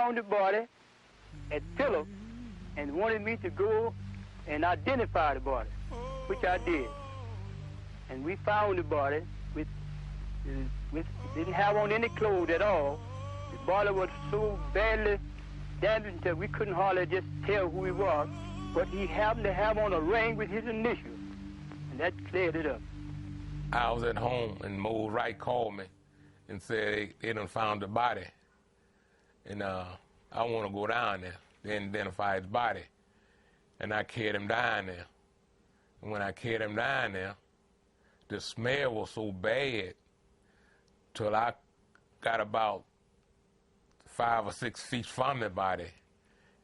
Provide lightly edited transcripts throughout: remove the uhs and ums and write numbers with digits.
found the body at Phillip and wanted me to go and identify the body, which I did. And we found the body with didn't have on any clothes at all. The body was so badly damaged that we couldn't hardly just tell who he was. But he happened to have on a ring with his initials, and that cleared it up. I was at home, and Mo Wright called me and said they done found the body. And I want to go down there, then identify his body. And I carried him down there. And when I carried him down there, the smell was so bad till I got about 5 or 6 feet from the body.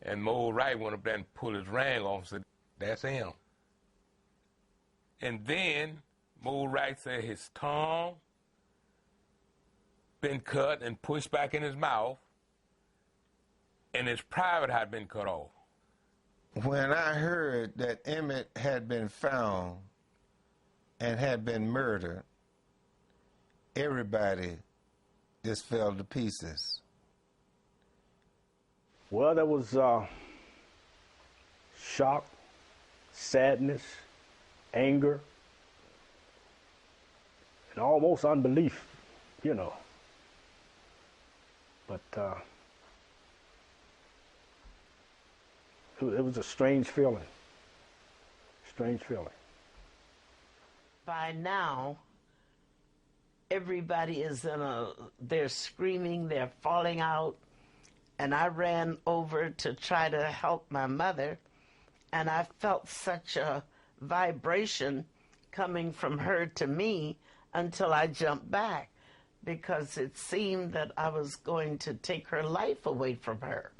And Mo Wright went up there and pulled his ring off and said, "That's him." And then Mo Wright said his tongue been cut and pushed back in his mouth, and his private had been cut off. When I heard that Emmett had been found and had been murdered, everybody just fell to pieces. Well, there was shock, sadness, anger, and almost unbelief, you know. But it was a strange feeling. Strange feeling. By now, everybody is they're screaming, they're falling out. And I ran over to try to help my mother, and I felt such a vibration coming from her to me until I jumped back, because it seemed that I was going to take her life away from her.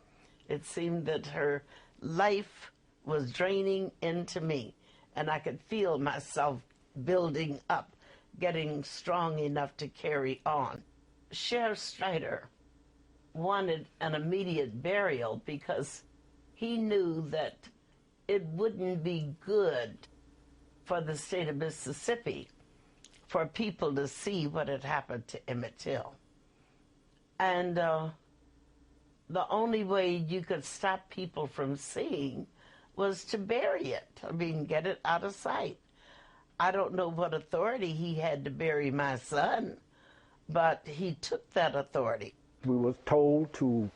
It seemed that her life was draining into me, and I could feel myself building up, getting strong enough to carry on. Sheriff Strider wanted an immediate burial because he knew that it wouldn't be good for the state of Mississippi for people to see what had happened to Emmett Till. And the only way you could stop people from seeing was to bury it. I mean, get it out of sight. I don't know what authority he had to bury my son, but he took that authority. We were told to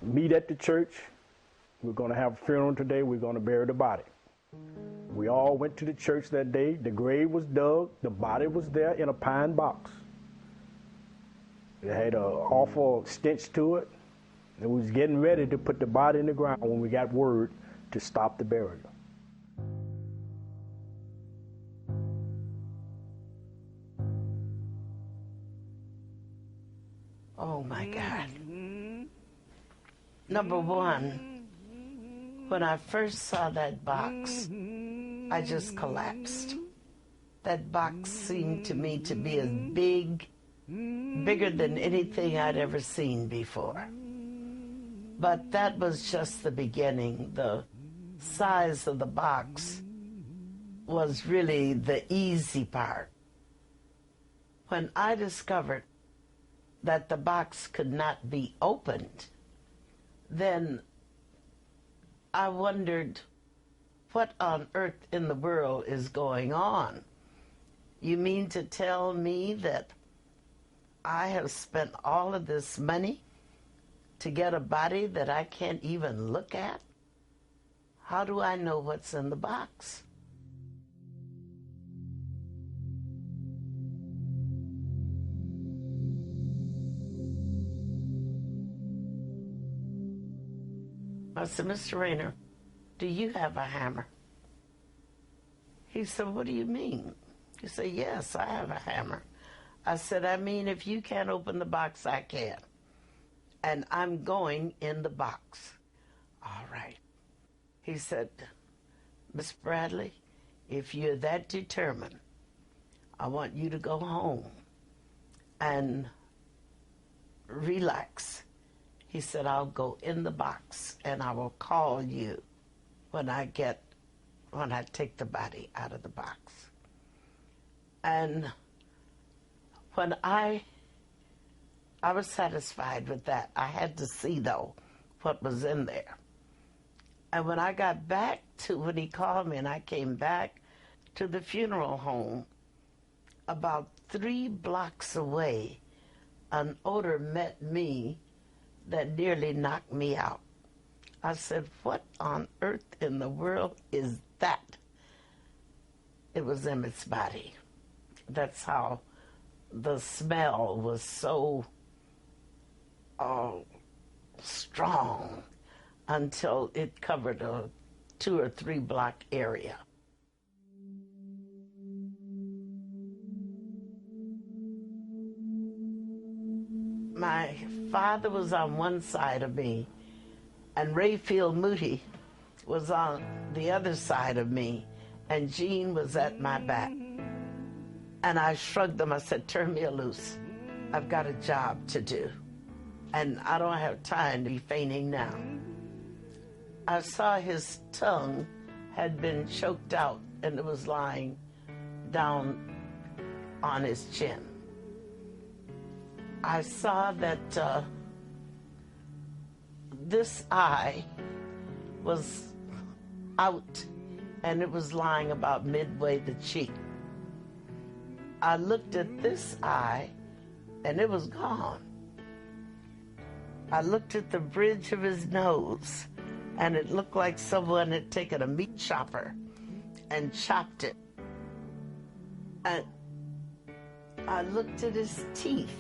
meet at the church. We're going to have a funeral today. We're going to bury the body. We all went to the church that day. The grave was dug. The body was there in a pine box. It had an awful stench to it. And we was getting ready to put the body in the ground when we got word to stop the burial. Oh my God. Number one, when I first saw that box, I just collapsed. That box seemed to me to be as bigger than anything I'd ever seen before. But that was just the beginning. The size of the box was really the easy part. When I discovered that the box could not be opened, then I wondered, what on earth in the world is going on? You mean to tell me that I have spent all of this money to get a body that I can't even look at? How do I know what's in the box? I said, "Mr. Rayner, do you have a hammer?" He said, "What do you mean?" He said, "Yes, I have a hammer." I said, "I mean, if you can't open the box, I can. And I'm going in the box." "All right." He said, "Miss Bradley, if you're that determined, I want you to go home and relax." He said, "I'll go in the box and I will call you when I take the body out of the box." And when I I was satisfied with that. I had to see, though, what was in there. And when I got back to, when he called me and I came back to the funeral home, about 3 blocks away, an odor met me that nearly knocked me out. I said, what on earth in the world is that? It was Emmett's body. That's how the smell was so strong until it covered a 2 or 3 block area. My father was on one side of me, and Rayfield Moody was on the other side of me, and Jean was at my back. And I shrugged them. I said, turn me loose. I've got a job to do, and I don't have time to be fainting now. I saw his tongue had been choked out, and it was lying down on his chin. I saw that this eye was out, and it was lying about midway the cheek. I looked at this eye, and it was gone. I looked at the bridge of his nose, and it looked like someone had taken a meat chopper and chopped it. And I looked at his teeth,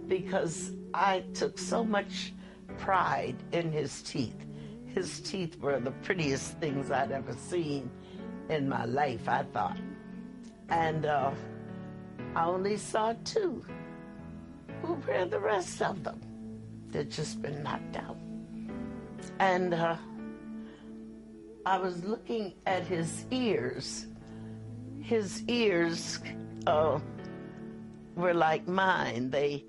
because I took so much pride in his teeth. His teeth were the prettiest things I'd ever seen in my life, I thought. And I only saw 2. Where are the rest of them? They'd just been knocked out. And I was looking at his ears. His ears were like mine. They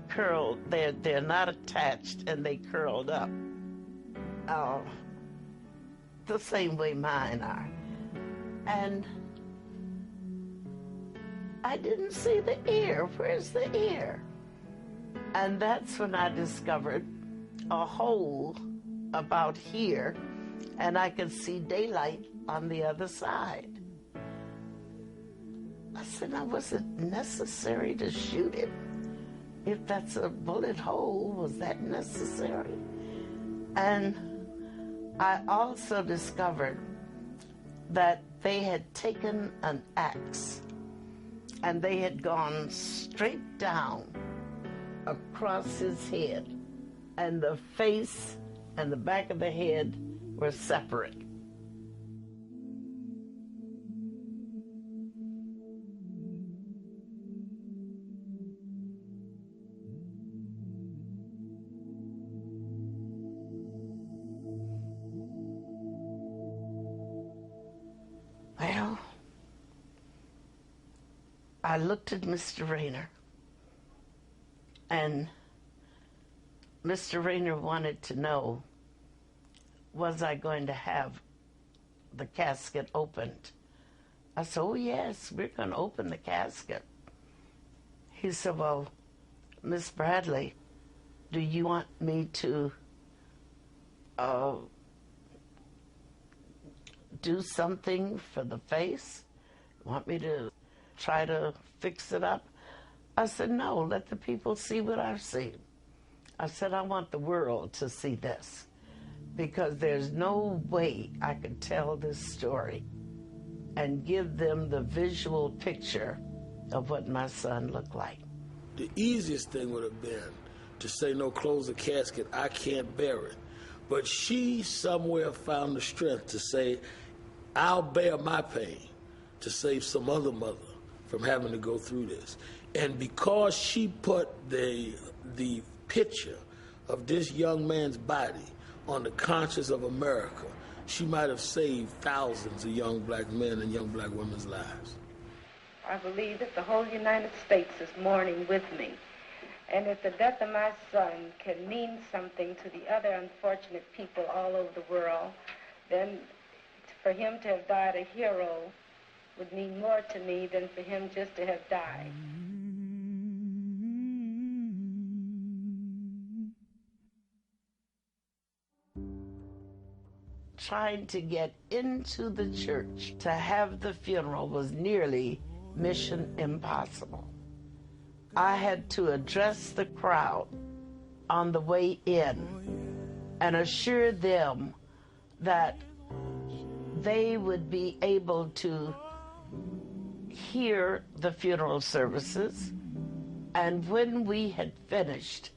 curled, they're not attached, and they curled up the same way mine are. And I didn't see the ear. Where's the ear? And that's when I discovered a hole about here, and I could see daylight on the other side. I said, now, was it necessary to shoot it? If that's a bullet hole, was that necessary? And I also discovered that they had taken an axe and they had gone straight down across his head, and the face and the back of the head were separate. Well, I looked at Mr. Rayner, and Mr. Rayner wanted to know, was I going to have the casket opened? I said, oh yes, we're going to open the casket. He said, well, Miss Bradley, do you want me to do something for the face? Want me to try to fix it up? I said, no, let the people see what I've seen. I said, I want the world to see this, because there's no way I could tell this story and give them the visual picture of what my son looked like. The easiest thing would have been to say, no, close the casket, I can't bear it. But she somewhere found the strength to say, I'll bear my pain to save some other mother from having to go through this. And because she put the picture of this young man's body on the conscience of America, she might have saved thousands of young black men and young black women's lives. I believe that the whole United States is mourning with me. And if the death of my son can mean something to the other unfortunate people all over the world, then for him to have died a hero would mean more to me than for him just to have died. trying to get into the church to have the funeral was nearly mission impossible. I had to address the crowd on the way in and assure them that they would be able to hear the funeral services, and when we had finished,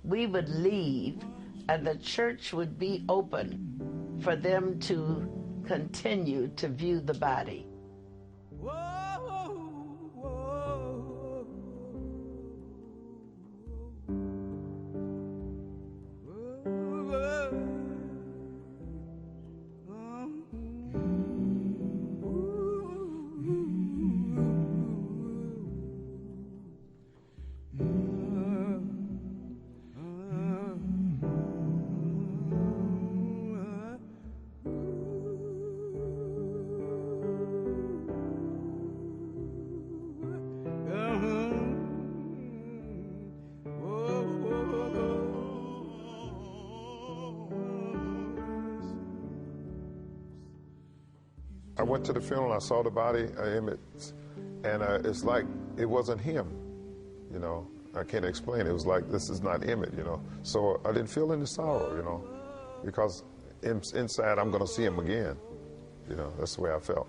we would leave and the church would be open for them to continue to view the body. I went to the funeral, I saw the body of Emmett, and it's like it wasn't him, you know. I can't explain it. It was like, this is not Emmett, you know. So I didn't feel any sorrow, you know, because inside I'm going to see him again, you know. That's the way I felt.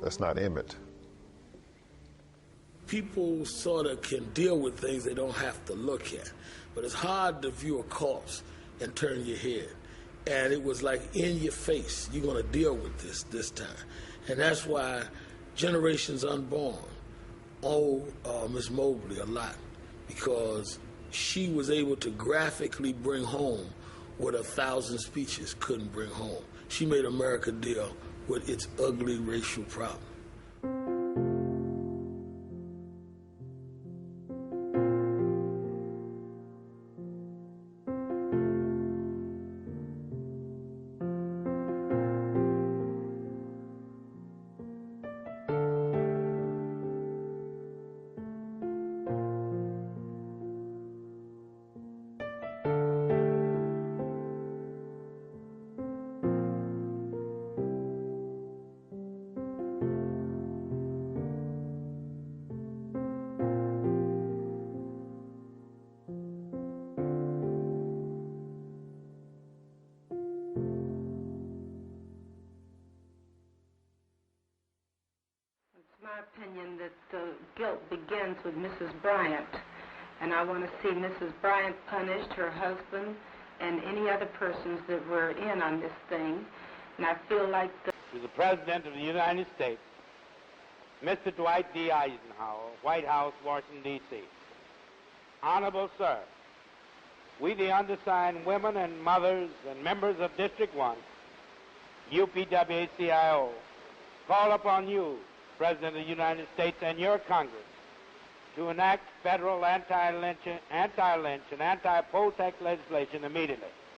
That's not Emmett. People sort of can deal with things they don't have to look at, but it's hard to view a corpse and turn your head. And it was like in your face, you're going to deal with this time. And that's why generations unborn owe Miss Mobley a lot, because she was able to graphically bring home what 1,000 speeches couldn't bring home. She made America deal with its ugly racial problem. My opinion that the guilt begins with Mrs. Bryant, and I want to see Mrs. Bryant punished, her husband, and any other persons that were in on this thing. And I feel like to the President of the United States, Mr. Dwight D. Eisenhower, White House, Washington, D.C. Honorable Sir, we the undersigned women and mothers and members of District 1, UPWACIO, call upon you, President of the United States, and your Congress to enact federal anti-lynch and anti-poll tax legislation immediately.